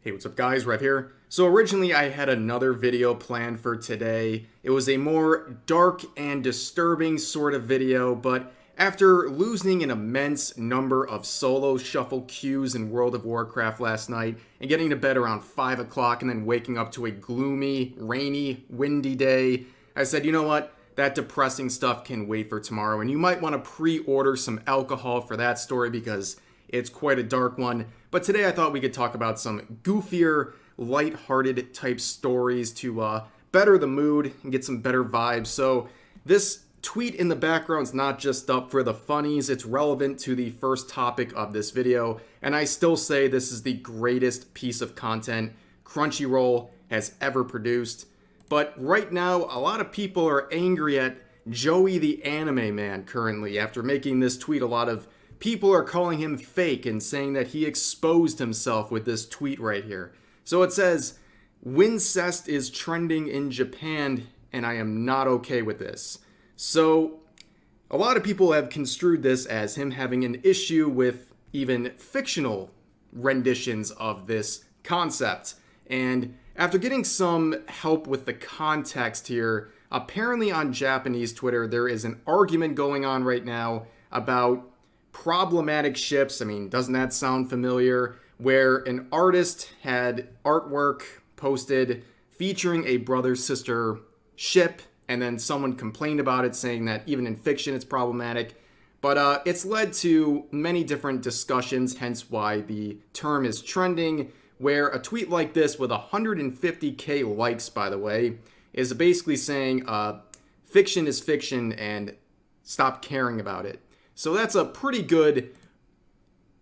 Hey, what's up guys, Rev here. So originally I had another video planned for today. It was a more dark and disturbing sort of video, but after losing an immense number of solo shuffle queues in World of Warcraft last night and getting to bed around 5 o'clock and then waking up to a gloomy, rainy, windy day, I said, you know what? That depressing stuff can wait for tomorrow, and you might want to pre-order some alcohol for that story because it's quite a dark one. But today I thought we could talk about some goofier, light-hearted type stories to better the mood and get some better vibes. So this tweet in the background is not just up for the funnies, it's relevant to the first topic of this video. And I still say this is the greatest piece of content Crunchyroll has ever produced. But right now, a lot of people are angry at Joey the Anime Man currently. After making this tweet, a lot of people are calling him fake and saying that he exposed himself with this tweet right here. So it says, "Wincest is trending in Japan, and I am not okay with this." So a lot of people have construed this as him having an issue with even fictional renditions of this concept. And after getting some help with the context here, apparently on Japanese Twitter, there is an argument going on right now about problematic ships. I mean, doesn't that sound familiar? Where an artist had artwork posted featuring a brother-sister ship, and then someone complained about it, saying that even in fiction it's problematic. But it's led to many different discussions, hence why the term is trending, where a tweet like this with 150k likes, by the way, is basically saying fiction is fiction and stop caring about it. So that's a pretty good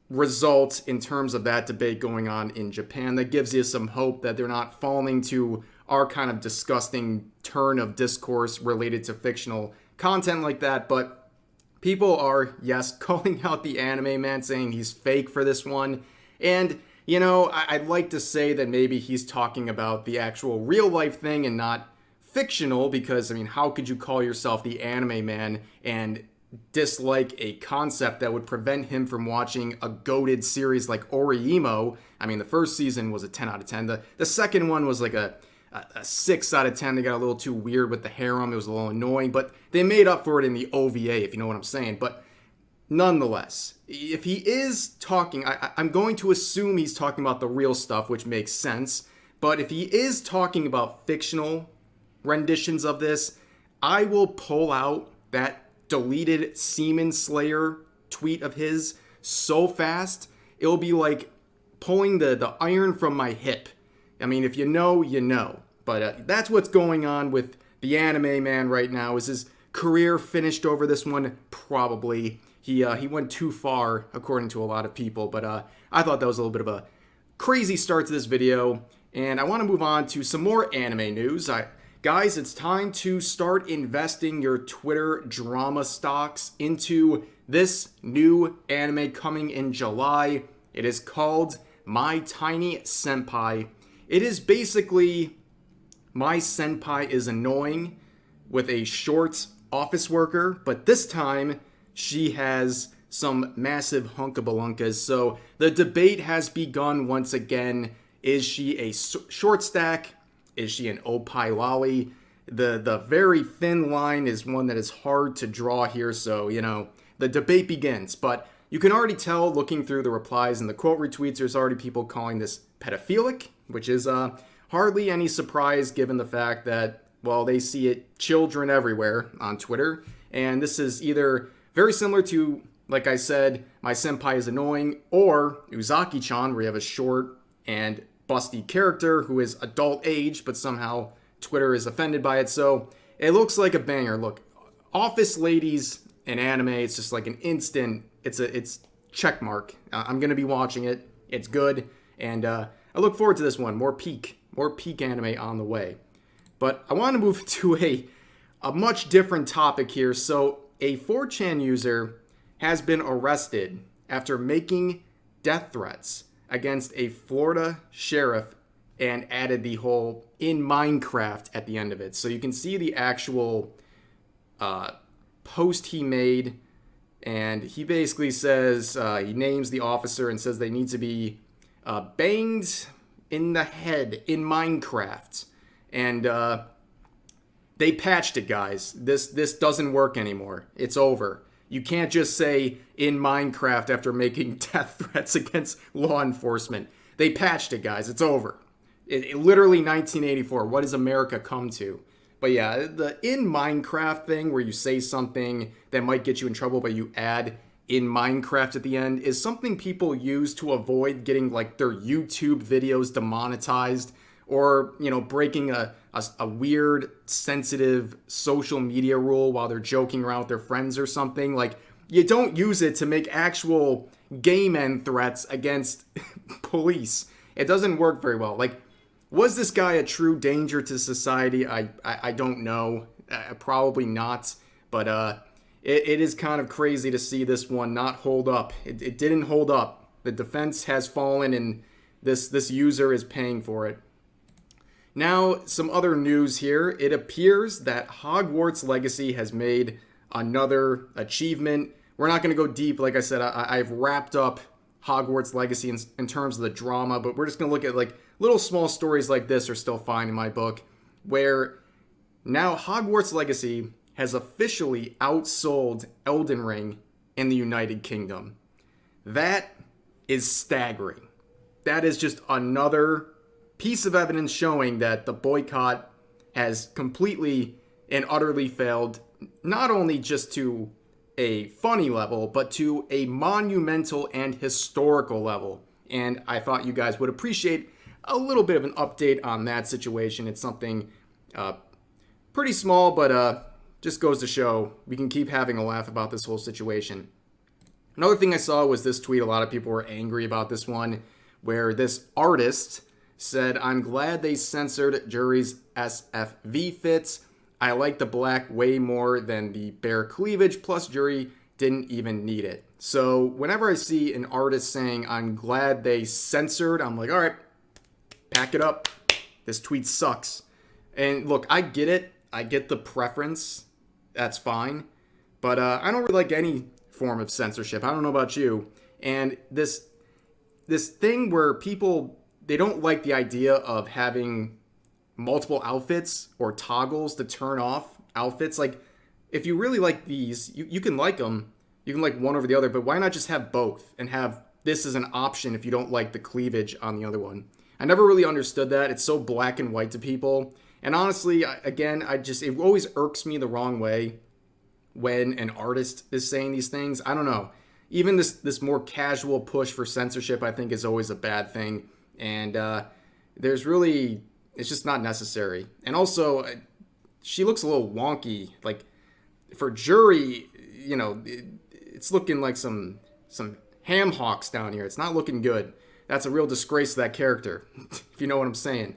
result in terms of that debate going on in Japan. That gives you some hope that they're not falling to our kind of disgusting turn of discourse related to fictional content like that. But people are, yes, calling out the anime man, saying he's fake for this one. And, you know, I'd like to say that maybe he's talking about the actual real life thing and not fictional, because, I mean, how could you call yourself the anime man and dislike a concept that would prevent him from watching a goated series like Orihimo? I mean, the first season was a 10 out of 10. The second one was like a 6 out of 10. They got a little too weird with the harem. It was a little annoying, but they made up for it in the OVA, if you know what I'm saying. But nonetheless, if he is talking, I'm going to assume he's talking about the real stuff, which makes sense. But if he is talking about fictional renditions of this, I will pull out that deleted Seaman Slayer tweet of his so fast, it'll be like pulling the iron from my hip. I mean, if you know, you know. But that's what's going on with the anime man right now. Is his career finished over this one? Probably. He went too far, according to a lot of people. But I thought that was a little bit of a crazy start to this video. And I want to move on to some more anime news. Guys, it's time to start investing your Twitter drama stocks into this new anime coming in July. It is called My Tiny Senpai. It is basically My Senpai is Annoying with a short office worker, but this time she has some massive hunkabalunkas. So the debate has begun once again. Is she a short stack? Is she an opie lolly? The very thin line is one that is hard to draw here, so, you know, the debate begins. But you can already tell, looking through the replies and the quote retweets, there's already people calling this pedophilic, which is hardly any surprise given the fact that, well, they see it children everywhere on Twitter. And this is either very similar to, like I said, My Senpai is Annoying, or Uzaki-chan, where you have a short and busty character who is adult age, but somehow Twitter is offended by it. So it looks like a banger. Look, office ladies in anime, it's just like an instant, it's check mark. I'm going to be watching it. It's good. And I look forward to this one. More peak anime on the way. But I want to move to a much different topic here. So a 4chan user has been arrested after making death threats against a Florida sheriff and added the whole "in Minecraft" at the end of it. So you can see the actual post he made, and he basically says, he names the officer and says they need to be banged in the head in Minecraft. And they patched it, guys. This doesn't work anymore. It's over. You can't just say in Minecraft after making death threats against law enforcement. They patched it, guys. It's over. It literally 1984. What has America come to? But yeah, the in Minecraft thing where you say something that might get you in trouble, but you add in Minecraft at the end is something people use to avoid getting like their YouTube videos demonetized, or, you know, breaking a weird, sensitive social media rule while they're joking around with their friends or something. Like, you don't use it to make actual game end threats against police. It doesn't work very well. Like, was this guy a true danger to society? I don't know. Probably not. But it is kind of crazy to see this one not hold up. It didn't hold up. The defense has fallen, and this user is paying for it. Now, some other news here. It appears that Hogwarts Legacy has made another achievement. We're not going to go deep. Like I said, I've wrapped up Hogwarts Legacy in terms of the drama, but we're just going to look at like little small stories like this are still fine in my book, where now Hogwarts Legacy has officially outsold Elden Ring in the United Kingdom. That is staggering. That is just another piece of evidence showing that the boycott has completely and utterly failed, not only just to a funny level, but to a monumental and historical level. And I thought you guys would appreciate a little bit of an update on that situation. It's something pretty small, but just goes to show we can keep having a laugh about this whole situation. Another thing I saw was this tweet. A lot of people were angry about this one, where this artist said, "I'm glad they censored Juri's SFV fits. I like the black way more than the bare cleavage, plus Juri didn't even need it." So whenever I see an artist saying, "I'm glad they censored," I'm like, all right, pack it up. This tweet sucks. And look, I get it. I get the preference. That's fine. But I don't really like any form of censorship. I don't know about you. And this thing where people, they don't like the idea of having multiple outfits or toggles to turn off outfits. Like, if you really like these, you can like them. You can like one over the other, but why not just have both and have this as an option if you don't like the cleavage on the other one? I never really understood that. It's so black and white to people. And honestly, it always irks me the wrong way when an artist is saying these things. I don't know. Even this more casual push for censorship, I think, is always a bad thing. And it's just not necessary. And also, she looks a little wonky. Like, for Juri, you know, it's looking like some ham hocks down here. It's not looking good. That's a real disgrace to that character, if you know what I'm saying.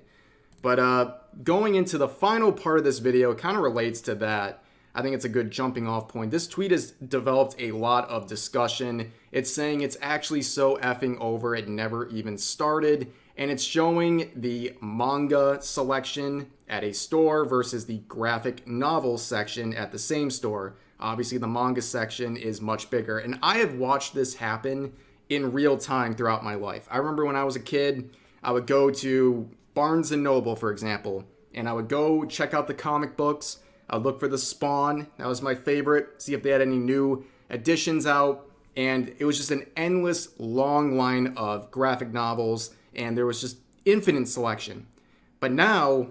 But going into the final part of this video, it kind of relates to that. I think it's a good jumping off point. This tweet has developed a lot of discussion. It's saying it's actually so effing over, it never even started. And it's showing the manga selection at a store versus the graphic novel section at the same store. Obviously, the manga section is much bigger. And I have watched this happen in real time throughout my life. I remember when I was a kid, I would go to Barnes & Noble, for example, and I would go check out the comic books. I'd look for the Spawn. That was my favorite. See if they had any new editions out. And it was just an endless, long line of graphic novels, and there was just infinite selection. But now,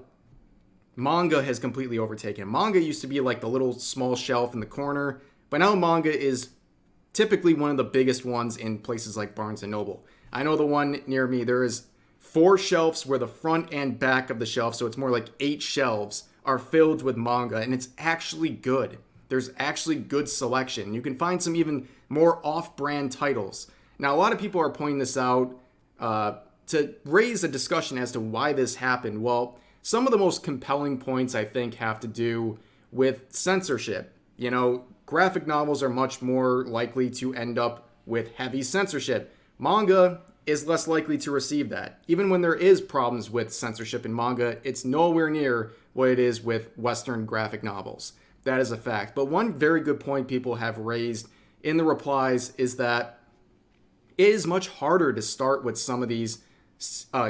manga has completely overtaken. Manga used to be like the little small shelf in the corner, but now manga is typically one of the biggest ones in places like Barnes & Noble. I know the one near me, there is 4 shelves where the front and back of the shelf, so it's more like 8 shelves, are filled with manga, and it's actually good. There's actually good selection. You can find some even more off-brand titles. Now, a lot of people are pointing this out to raise a discussion as to why this happened. Well, some of the most compelling points, I think, have to do with censorship. You know, graphic novels are much more likely to end up with heavy censorship. Manga is less likely to receive that. Even when there is problems with censorship in manga, it's nowhere near what it is with Western graphic novels. That is a fact. But one very good point people have raised in the replies is that it is much harder to start with some of these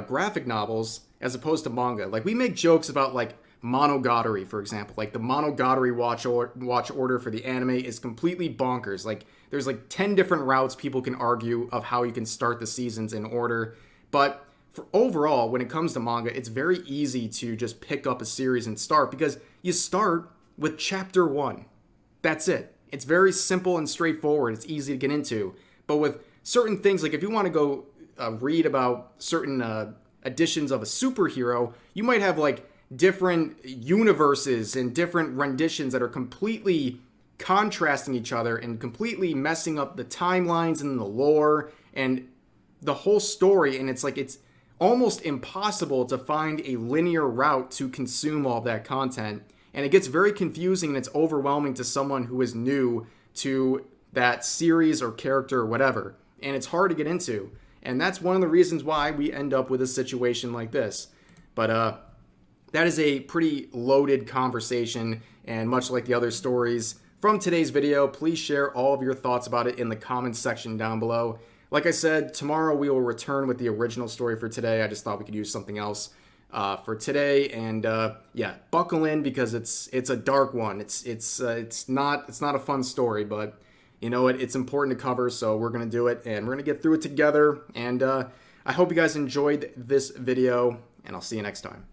graphic novels as opposed to manga. Like, we make jokes about like Monogatari, for example. Like, the Monogatari watch order for the anime is completely bonkers. Like, there's like 10 different routes people can argue of how you can start the seasons in order. But for overall, when it comes to manga, it's very easy to just pick up a series and start, because you start with chapter 1. That's it. It's very simple and straightforward. It's easy to get into. But with certain things, like if you want to go read about certain editions of a superhero, you might have like different universes and different renditions that are completely contrasting each other and completely messing up the timelines and the lore and the whole story. And it's like, it's almost impossible to find a linear route to consume all of that content. And it gets very confusing and it's overwhelming to someone who is new to that series or character or whatever. And it's hard to get into. And that's one of the reasons why we end up with a situation like this. But that is a pretty loaded conversation. And much like the other stories from today's video, please share all of your thoughts about it in the comments section down below. Like I said, tomorrow we will return with the original story for today. I just thought we could use something else for today, and yeah, buckle in because it's a dark one. It's not a fun story, but you know what? It's important to cover, so we're gonna do it, and we're gonna get through it together. And I hope you guys enjoyed this video, and I'll see you next time.